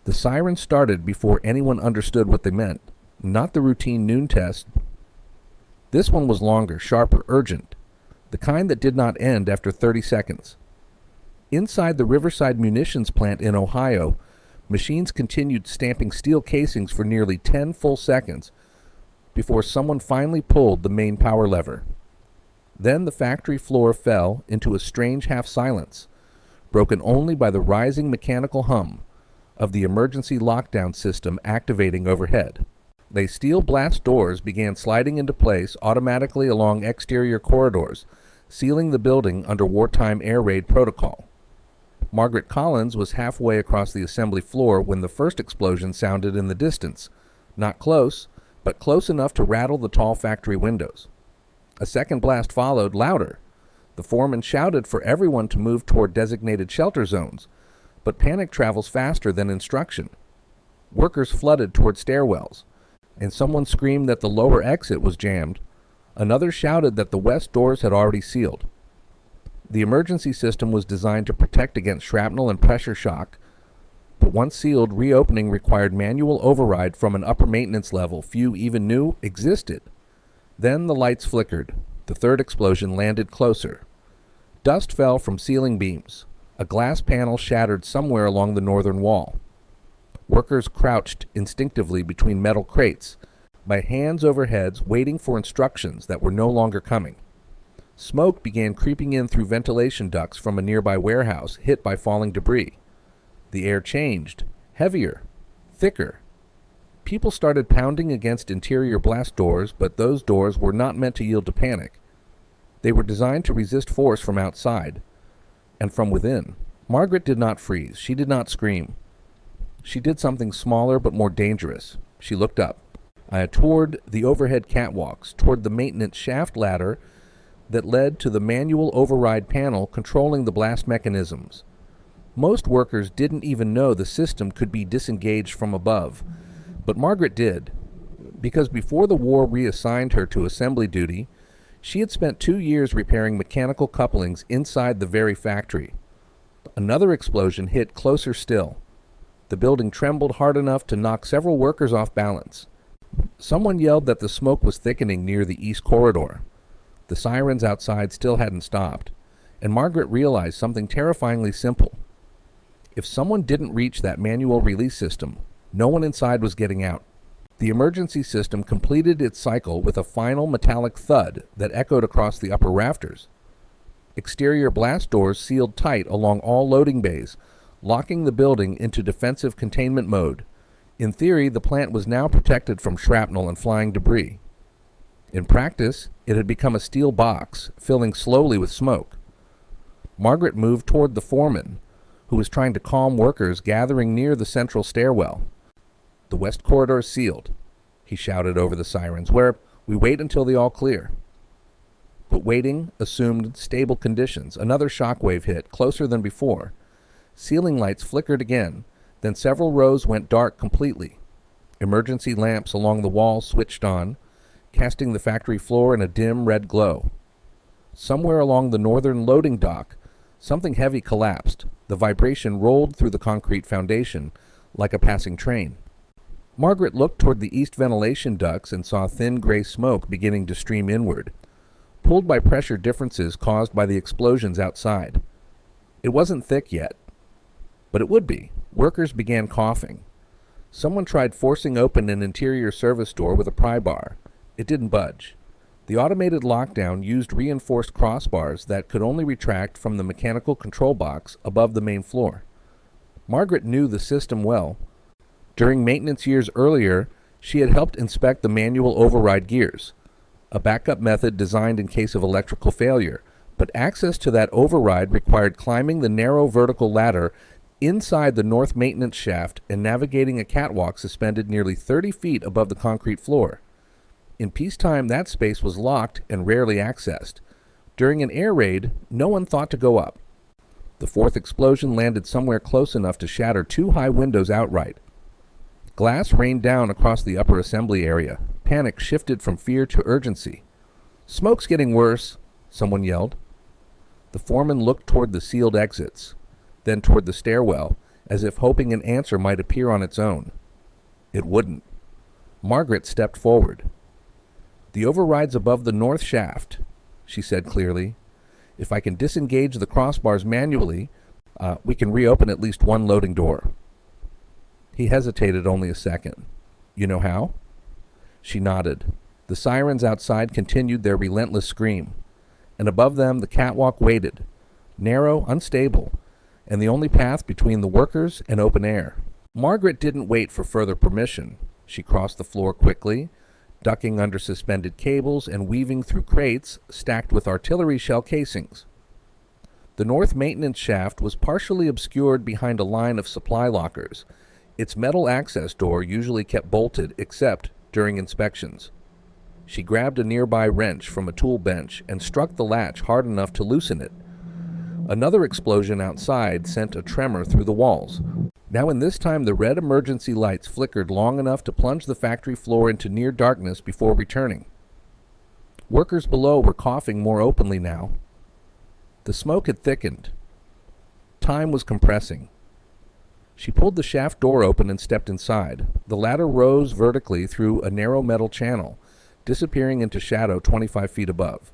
The sirens started before anyone understood what they meant. Not the routine noon test. This one was longer, sharper, urgent. The kind that did not end after 30 seconds. Inside the Riverside munitions plant in Ohio, machines continued stamping steel casings for nearly 10 full seconds before someone finally pulled the main power lever. Then the factory floor fell into a strange half-silence, broken only by the rising mechanical hum of the emergency lockdown system activating overhead. The steel blast doors began sliding into place automatically along exterior corridors, sealing the building under wartime air raid protocol. Margaret Collins was halfway across the assembly floor when the first explosion sounded in the distance, not close, but close enough to rattle the tall factory windows. A second blast followed, louder. The foreman shouted for everyone to move toward designated shelter zones, but panic travels faster than instruction. Workers flooded toward stairwells, and someone screamed that the lower exit was jammed. Another shouted that the west doors had already sealed. The emergency system was designed to protect against shrapnel and pressure shock, but once sealed, reopening required manual override from an upper maintenance level few even knew existed. Then the lights flickered. The third explosion landed closer. Dust fell from ceiling beams. A glass panel shattered somewhere along the northern wall. Workers crouched instinctively between metal crates, by hands over heads, waiting for instructions that were no longer coming. Smoke began creeping in through ventilation ducts from a nearby warehouse hit by falling debris. The air changed, heavier, thicker. People started pounding against interior blast doors, but those doors were not meant to yield to panic. They were designed to resist force from outside and from within. Margaret did not freeze. She did not scream. She did something smaller but more dangerous. She looked up, toward the overhead catwalks, toward the maintenance shaft ladder that led to the manual override panel controlling the blast mechanisms. Most workers didn't even know the system could be disengaged from above, but Margaret did, because before the war reassigned her to assembly duty, she had spent 2 years repairing mechanical couplings inside the very factory. Another explosion hit closer still. The building trembled hard enough to knock several workers off balance. Someone yelled that the smoke was thickening near the east corridor. The sirens outside still hadn't stopped, and Margaret realized something terrifyingly simple. If someone didn't reach that manual release system, no one inside was getting out. The emergency system completed its cycle with a final metallic thud that echoed across the upper rafters. Exterior blast doors sealed tight along all loading bays, locking the building into defensive containment mode. In theory, the plant was now protected from shrapnel and flying debris. In practice, it had become a steel box, filling slowly with smoke. Margaret moved toward the foreman, who was trying to calm workers gathering near the central stairwell. "The west corridor is sealed," he shouted over the sirens, "where we wait until the all clear." But waiting assumed stable conditions. Another shockwave hit, closer than before. Ceiling lights flickered again, then several rows went dark completely. Emergency lamps along the wall switched on, casting the factory floor in a dim red glow. Somewhere along the northern loading dock, something heavy collapsed. The vibration rolled through the concrete foundation like a passing train. Margaret looked toward the east ventilation ducts and saw thin gray smoke beginning to stream inward, pulled by pressure differences caused by the explosions outside. It wasn't thick yet, but it would be. Workers began coughing. Someone tried forcing open an interior service door with a pry bar. It didn't budge. The automated lockdown used reinforced crossbars that could only retract from the mechanical control box above the main floor. Margaret knew the system well. During maintenance years earlier, she had helped inspect the manual override gears, a backup method designed in case of electrical failure, but access to that override required climbing the narrow vertical ladder inside the north maintenance shaft and navigating a catwalk suspended nearly 30 feet above the concrete floor. In peacetime, that space was locked and rarely accessed. During an air raid, no one thought to go up. The fourth explosion landed somewhere close enough to shatter 2 high windows outright. Glass rained down across the upper assembly area. Panic shifted from fear to urgency. "Smoke's getting worse," someone yelled. The foreman looked toward the sealed exits, then toward the stairwell, as if hoping an answer might appear on its own. It wouldn't. Margaret stepped forward. "The override's above the north shaft," she said clearly. "If I can disengage the crossbars manually, we can reopen at least one loading door." He hesitated only a second. "You know how?" She nodded. The sirens outside continued their relentless scream, and above them the catwalk waited, narrow, unstable, and the only path between the workers and open air. Margaret didn't wait for further permission. She crossed the floor quickly, ducking under suspended cables and weaving through crates stacked with artillery shell casings. The north maintenance shaft was partially obscured behind a line of supply lockers. Its metal access door usually kept bolted except during inspections. She grabbed a nearby wrench from a tool bench and struck the latch hard enough to loosen it. Another explosion outside sent a tremor through the walls. Now in this time the red emergency lights flickered long enough to plunge the factory floor into near darkness before returning. Workers below were coughing more openly now. The smoke had thickened. Time was compressing. She pulled the shaft door open and stepped inside. The ladder rose vertically through a narrow metal channel, disappearing into shadow 25 feet above.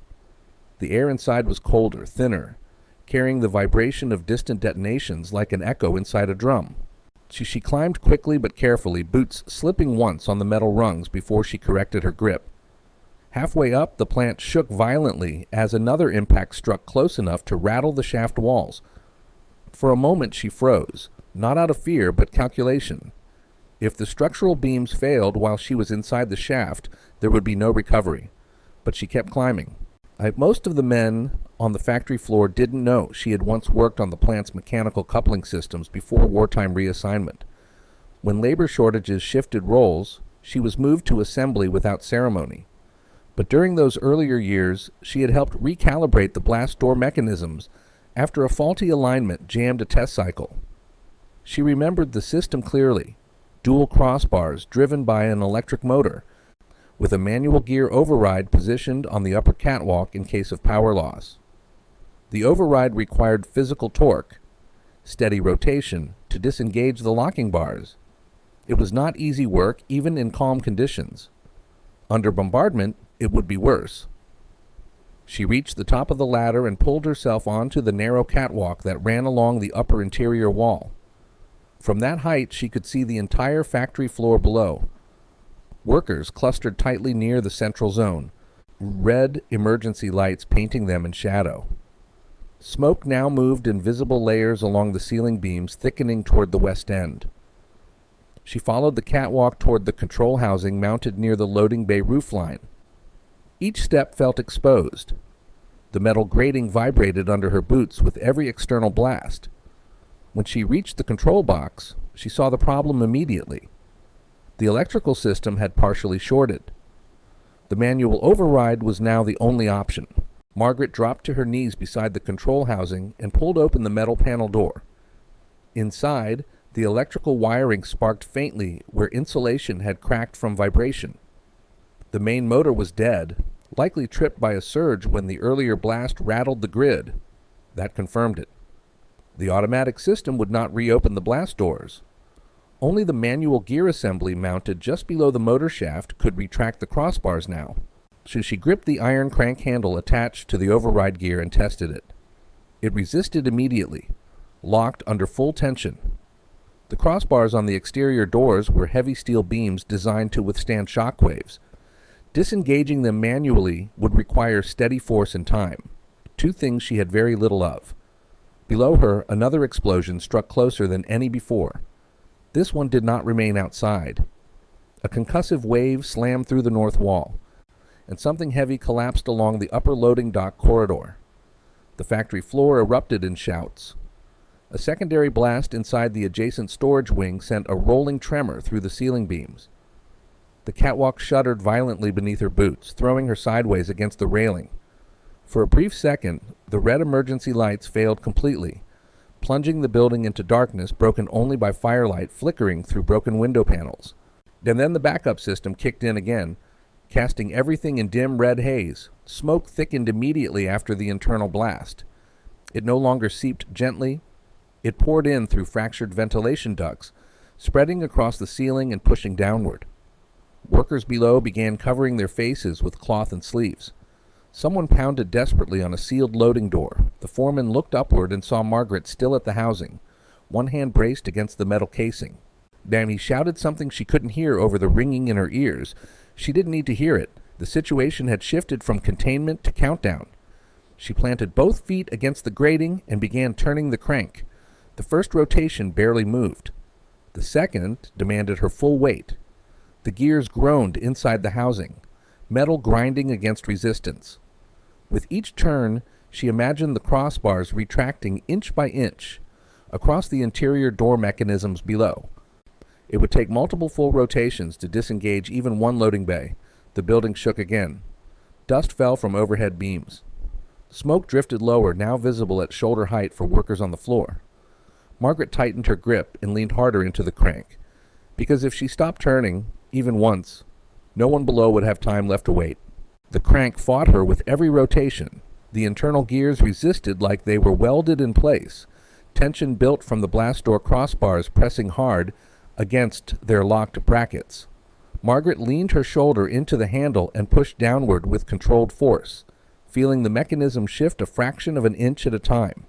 The air inside was colder, thinner, carrying the vibration of distant detonations like an echo inside a drum. She climbed quickly but carefully, boots slipping once on the metal rungs before she corrected her grip. Halfway up, the plant shook violently as another impact struck close enough to rattle the shaft walls. For a moment she froze, not out of fear but calculation. If the structural beams failed while she was inside the shaft, there would be no recovery. But she kept climbing. Most of the men on the factory floor didn't know she had once worked on the plant's mechanical coupling systems before wartime reassignment. When labor shortages shifted roles, she was moved to assembly without ceremony. But during those earlier years, she had helped recalibrate the blast door mechanisms after a faulty alignment jammed a test cycle. She remembered the system clearly: dual crossbars driven by an electric motor, with a manual gear override positioned on the upper catwalk in case of power loss. The override required physical torque, steady rotation, to disengage the locking bars. It was not easy work, even in calm conditions. Under bombardment, it would be worse. She reached the top of the ladder and pulled herself onto the narrow catwalk that ran along the upper interior wall. From that height, she could see the entire factory floor below. Workers clustered tightly near the central zone, red emergency lights painting them in shadow. Smoke now moved in visible layers along the ceiling beams, thickening toward the west end. She followed the catwalk toward the control housing mounted near the loading bay roofline. Each step felt exposed. The metal grating vibrated under her boots with every external blast. When she reached the control box, she saw the problem immediately. The electrical system had partially shorted. The manual override was now the only option. Margaret dropped to her knees beside the control housing and pulled open the metal panel door. Inside, the electrical wiring sparked faintly where insulation had cracked from vibration. The main motor was dead, likely tripped by a surge when the earlier blast rattled the grid. That confirmed it. The automatic system would not reopen the blast doors. Only the manual gear assembly mounted just below the motor shaft could retract the crossbars now. So she gripped the iron crank handle attached to the override gear and tested it. It resisted immediately, locked under full tension. The crossbars on the exterior doors were heavy steel beams designed to withstand shock waves. Disengaging them manually would require steady force and time, two things she had very little of. Below her, another explosion struck closer than any before. This one did not remain outside. A concussive wave slammed through the north wall, and something heavy collapsed along the upper loading dock corridor. The factory floor erupted in shouts. A secondary blast inside the adjacent storage wing sent a rolling tremor through the ceiling beams. The catwalk shuddered violently beneath her boots, throwing her sideways against the railing. For a brief second, the red emergency lights failed completely, plunging the building into darkness broken only by firelight flickering through broken window panels. And then the backup system kicked in again, casting everything in dim red haze. Smoke thickened immediately after the internal blast. It no longer seeped gently. It poured in through fractured ventilation ducts, spreading across the ceiling and pushing downward. Workers below began covering their faces with cloth and sleeves. Someone pounded desperately on a sealed loading door. The foreman looked upward and saw Margaret still at the housing, one hand braced against the metal casing. Then he shouted something she couldn't hear over the ringing in her ears. She didn't need to hear it. The situation had shifted from containment to countdown. She planted both feet against the grating and began turning the crank. The first rotation barely moved. The second demanded her full weight. The gears groaned inside the housing, metal grinding against resistance. With each turn, she imagined the crossbars retracting inch by inch across the interior door mechanisms below. It would take multiple full rotations to disengage even one loading bay. The building shook again. Dust fell from overhead beams. Smoke drifted lower, now visible at shoulder height for workers on the floor. Margaret tightened her grip and leaned harder into the crank, because if she stopped turning, even once, no one below would have time left to wait. The crank fought her with every rotation. The internal gears resisted like they were welded in place, tension built from the blast door crossbars pressing hard against their locked brackets. Margaret leaned her shoulder into the handle and pushed downward with controlled force, feeling the mechanism shift a fraction of an inch at a time.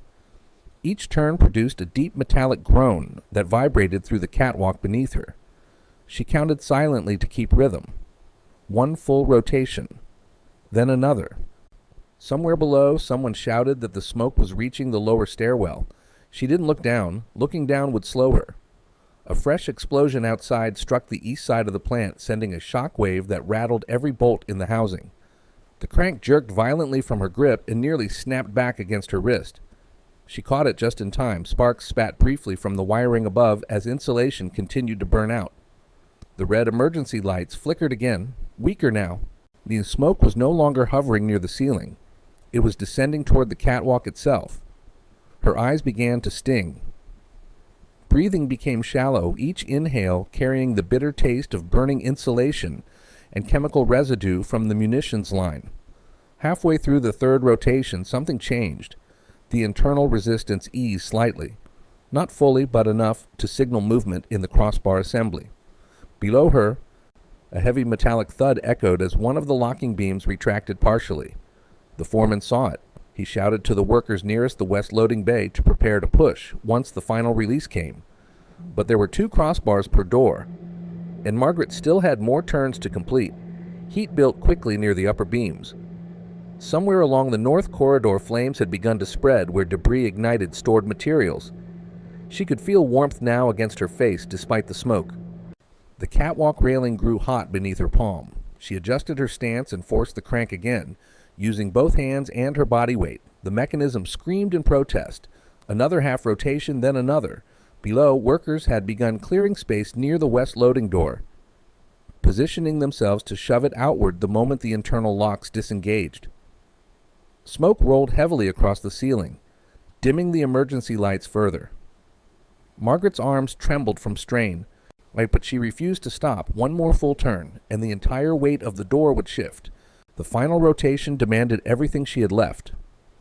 Each turn produced a deep metallic groan that vibrated through the catwalk beneath her. She counted silently to keep rhythm. One full rotation, then another. Somewhere below, someone shouted that the smoke was reaching the lower stairwell. She didn't look down. Looking down would slow her. A fresh explosion outside struck the east side of the plant, sending a shock wave that rattled every bolt in the housing. The crank jerked violently from her grip and nearly snapped back against her wrist. She caught it just in time. Sparks spat briefly from the wiring above as insulation continued to burn out. The red emergency lights flickered again, weaker now. The smoke was no longer hovering near the ceiling. It was descending toward the catwalk itself. Her eyes began to sting. Breathing became shallow, each inhale carrying the bitter taste of burning insulation and chemical residue from the munitions line. Halfway through the third rotation, something changed. The internal resistance eased slightly. Not fully, but enough to signal movement in the crossbar assembly. Below her, a heavy metallic thud echoed as one of the locking beams retracted partially. The foreman saw it. He shouted to the workers nearest the west loading bay to prepare to push once the final release came. But there were 2 crossbars per door, and Margaret still had more turns to complete. Heat built quickly near the upper beams. Somewhere along the north corridor, flames had begun to spread where debris ignited stored materials. She could feel warmth now against her face despite the smoke. The catwalk railing grew hot beneath her palm. She adjusted her stance and forced the crank again, using both hands and her body weight. The mechanism screamed in protest. Another half rotation, then another. Below, workers had begun clearing space near the west loading door, positioning themselves to shove it outward the moment the internal locks disengaged. Smoke rolled heavily across the ceiling, dimming the emergency lights further. Margaret's arms trembled from strain, but she refused to stop. One more full turn, and the entire weight of the door would shift. The final rotation demanded everything she had left.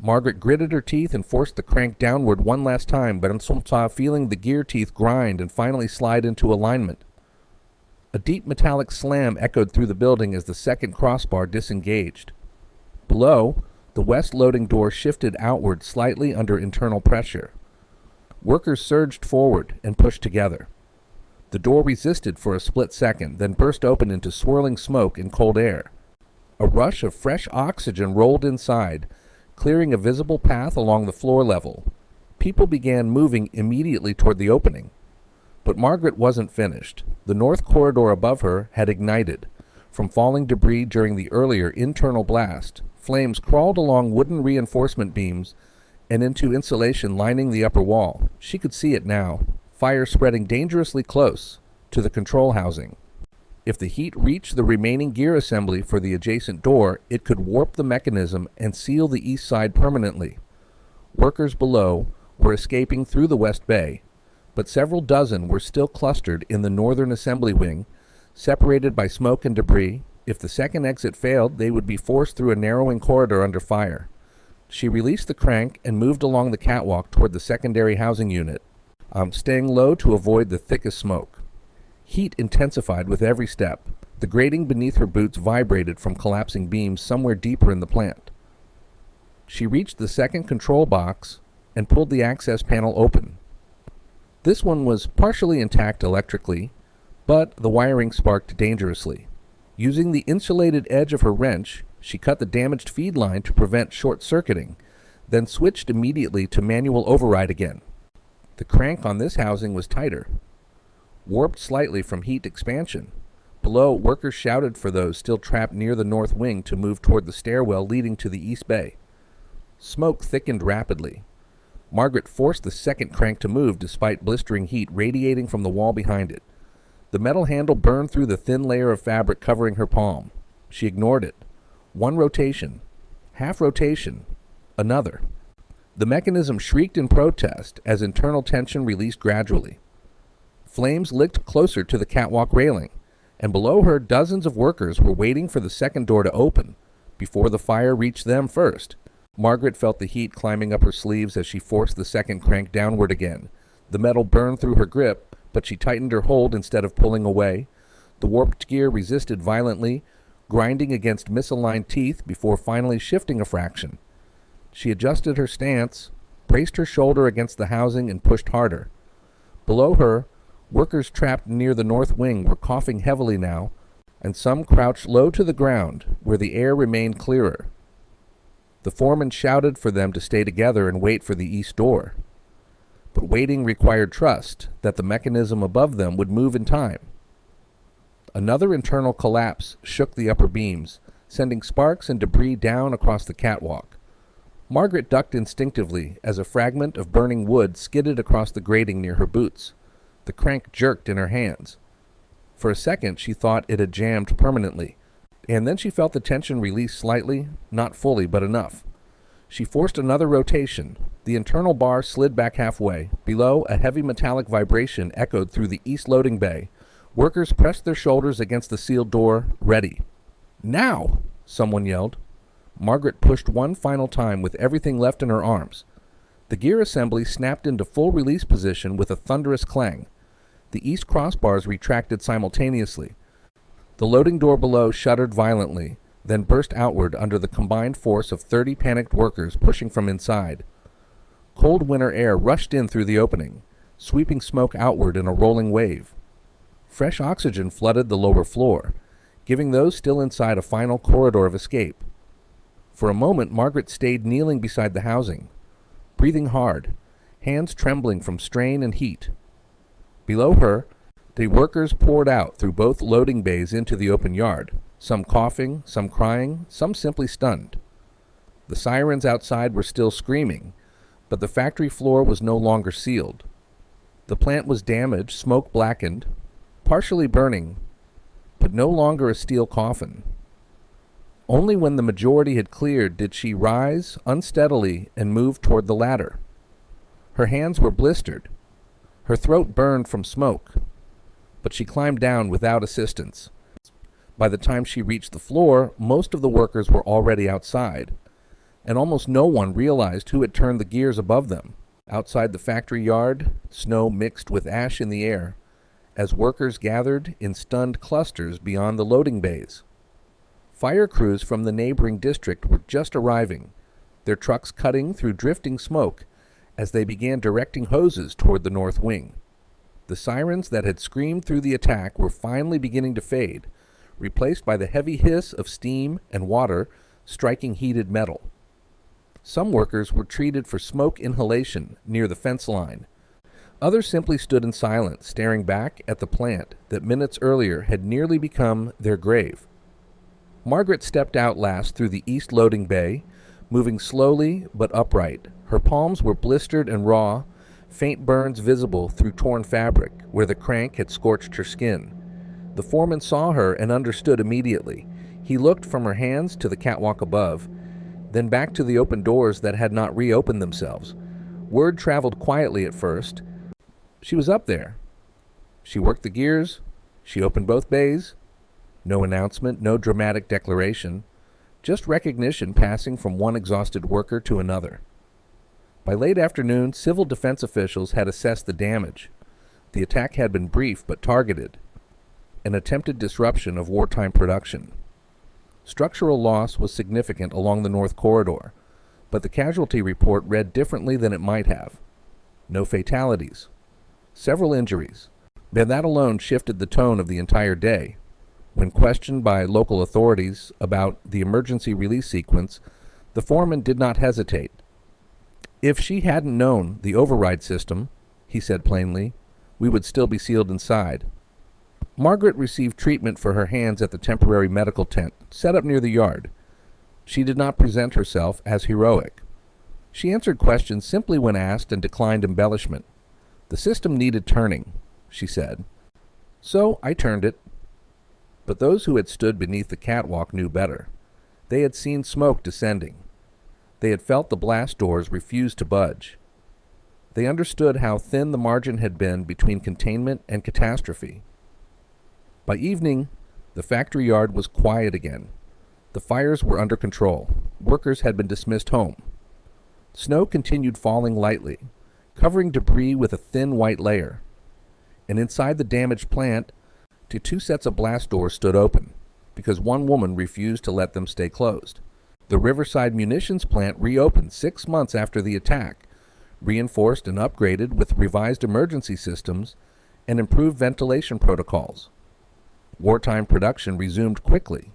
Margaret gritted her teeth and forced the crank downward one last time, but saw feeling the gear teeth grind and finally slide into alignment. A deep metallic slam echoed through the building as the second crossbar disengaged. Below, the west loading door shifted outward slightly under internal pressure. Workers surged forward and pushed together. The door resisted for a split second, then burst open into swirling smoke and cold air. A rush of fresh oxygen rolled inside, clearing a visible path along the floor level. People began moving immediately toward the opening. But Margaret wasn't finished. The north corridor above her had ignited. From falling debris during the earlier internal blast, flames crawled along wooden reinforcement beams and into insulation lining the upper wall. She could see it now, fire spreading dangerously close to the control housing. If the heat reached the remaining gear assembly for the adjacent door, it could warp the mechanism and seal the east side permanently. Workers below were escaping through the west bay, but several dozen were still clustered in the northern assembly wing, separated by smoke and debris. If the second exit failed, they would be forced through a narrowing corridor under fire. She released the crank and moved along the catwalk toward the secondary housing unit, staying low to avoid the thickest smoke. Heat intensified with every step. The grating beneath her boots vibrated from collapsing beams somewhere deeper in the plant. She reached the second control box and pulled the access panel open. This one was partially intact electrically, but the wiring sparked dangerously. Using the insulated edge of her wrench, she cut the damaged feed line to prevent short-circuiting, then switched immediately to manual override again. The crank on this housing was tighter, warped slightly from heat expansion. Below, workers shouted for those still trapped near the north wing to move toward the stairwell leading to the east bay. Smoke thickened rapidly. Margaret forced the second crank to move despite blistering heat radiating from the wall behind it. The metal handle burned through the thin layer of fabric covering her palm. She ignored it. One rotation, half rotation, another. The mechanism shrieked in protest as internal tension released gradually. Flames licked closer to the catwalk railing, and below her dozens of workers were waiting for the second door to open before the fire reached them first. Margaret felt the heat climbing up her sleeves as she forced the second crank downward again. The metal burned through her grip, but she tightened her hold instead of pulling away. The warped gear resisted violently, grinding against misaligned teeth before finally shifting a fraction. She adjusted her stance, braced her shoulder against the housing, and pushed harder. Below her, workers trapped near the north wing were coughing heavily now, and some crouched low to the ground where the air remained clearer. The foreman shouted for them to stay together and wait for the east door. But waiting required trust that the mechanism above them would move in time. Another internal collapse shook the upper beams, sending sparks and debris down across the catwalk. Margaret ducked instinctively as a fragment of burning wood skidded across the grating near her boots. The crank jerked in her hands. For a second she thought it had jammed permanently, and then she felt the tension release slightly, not fully, but enough. She forced another rotation. The internal bar slid back halfway. Below, a heavy metallic vibration echoed through the east loading bay. Workers pressed their shoulders against the sealed door, ready. "Now!" someone yelled. Margaret pushed one final time with everything left in her arms. The gear assembly snapped into full release position with a thunderous clang. The east crossbars retracted simultaneously. The loading door below shuddered violently, then burst outward under the combined force of 30 panicked workers pushing from inside. Cold winter air rushed in through the opening, sweeping smoke outward in a rolling wave. Fresh oxygen flooded the lower floor, giving those still inside a final corridor of escape. For a moment, Margaret stayed kneeling beside the housing, breathing hard, hands trembling from strain and heat. Below her, the workers poured out through both loading bays into the open yard, some coughing, some crying, some simply stunned. The sirens outside were still screaming, but the factory floor was no longer sealed. The plant was damaged, smoke blackened, partially burning, but no longer a steel coffin. Only when the majority had cleared did she rise unsteadily and move toward the ladder. Her hands were blistered. Her throat burned from smoke, but she climbed down without assistance. By the time she reached the floor, most of the workers were already outside, and almost no one realized who had turned the gears above them. Outside the factory yard, snow mixed with ash in the air, as workers gathered in stunned clusters beyond the loading bays. Fire crews from the neighboring district were just arriving, their trucks cutting through drifting smoke as they began directing hoses toward the north wing. The sirens that had screamed through the attack were finally beginning to fade, replaced by the heavy hiss of steam and water striking heated metal. Some workers were treated for smoke inhalation near the fence line. Others simply stood in silence, staring back at the plant that minutes earlier had nearly become their grave. Margaret stepped out last through the east loading bay, moving slowly but upright. Her palms were blistered and raw, faint burns visible through torn fabric where the crank had scorched her skin. The foreman saw her and understood immediately. He looked from her hands to the catwalk above, then back to the open doors that had not reopened themselves. Word traveled quietly at first. She was up there. She worked the gears. She opened both bays. No announcement, no dramatic declaration. just recognition passing from one exhausted worker to another. By late afternoon, civil defense officials had assessed the damage. The attack had been brief but targeted, an attempted disruption of wartime production. Structural loss was significant along the North Corridor, but the casualty report read differently than it might have. No fatalities. Several injuries. And that alone shifted the tone of the entire day. When questioned by local authorities about the emergency release sequence, the foreman did not hesitate. If she hadn't known the override system, he said plainly, we would still be sealed inside. Margaret received treatment for her hands at the temporary medical tent, set up near the yard. She did not present herself as heroic. She answered questions simply when asked and declined embellishment. The system needed turning, she said. So I turned it. But those who had stood beneath the catwalk knew better. They had seen smoke descending. They had felt the blast doors refuse to budge. They understood how thin the margin had been between containment and catastrophe. By evening, the factory yard was quiet again. The fires were under control. Workers had been dismissed home. Snow continued falling lightly, covering debris with a thin white layer. And inside the damaged plant, two sets of blast doors stood open, because one woman refused to let them stay closed. The Riverside munitions plant reopened 6 months after the attack, reinforced and upgraded with revised emergency systems and improved ventilation protocols. Wartime production resumed quickly.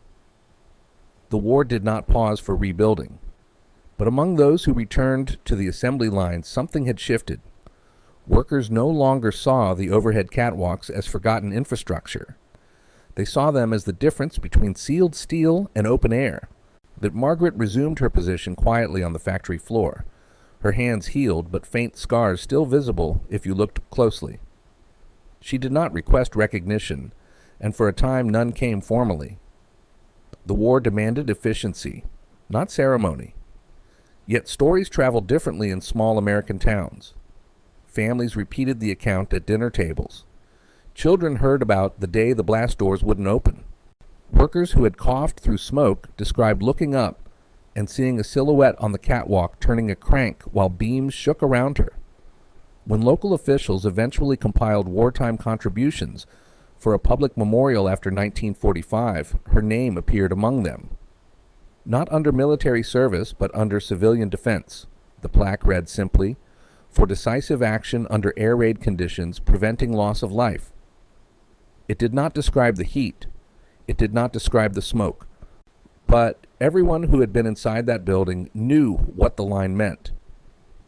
The war did not pause for rebuilding. But among those who returned to the assembly lines, something had shifted. Workers no longer saw the overhead catwalks as forgotten infrastructure. They saw them as the difference between sealed steel and open air. But Margaret resumed her position quietly on the factory floor, her hands healed but faint scars still visible if you looked closely. She did not request recognition, and for a time none came formally. The war demanded efficiency, not ceremony. Yet stories traveled differently in small American towns. Families repeated the account at dinner tables. Children heard about the day the blast doors wouldn't open. Workers who had coughed through smoke described looking up and seeing a silhouette on the catwalk turning a crank while beams shook around her. When local officials eventually compiled wartime contributions for a public memorial after 1945, her name appeared among them. Not under military service, but under civilian defense. The plaque read simply, for decisive action under air raid conditions preventing loss of life. It did not describe the heat. It did not describe the smoke. But everyone who had been inside that building knew what the line meant.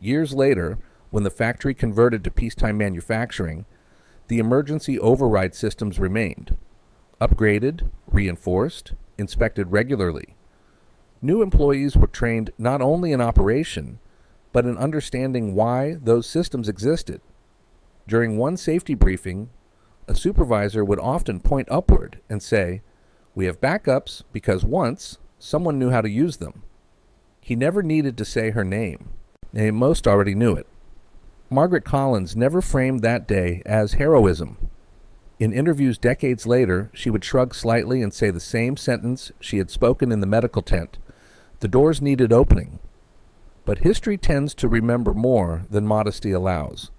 Years later, when the factory converted to peacetime manufacturing, the emergency override systems remained, upgraded, reinforced, inspected regularly. New employees were trained not only in operation, but in understanding why those systems existed. During one safety briefing, a supervisor would often point upward and say, "We have backups because once someone knew how to use them." He never needed to say her name. Most already knew it. Margaret Collins never framed that day as heroism. In interviews decades later, she would shrug slightly and say the same sentence she had spoken in the medical tent. The doors needed opening. But history tends to remember more than modesty allows.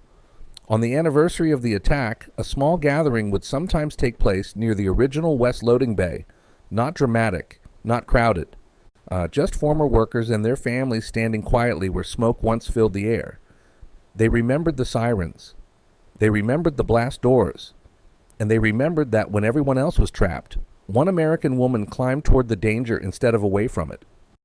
On the anniversary of the attack, a small gathering would sometimes take place near the original West Loading Bay. Not dramatic, not crowded. Just former workers and their families standing quietly where smoke once filled the air. They remembered the sirens. They remembered the blast doors. And they remembered that when everyone else was trapped, one American woman climbed toward the danger instead of away from it.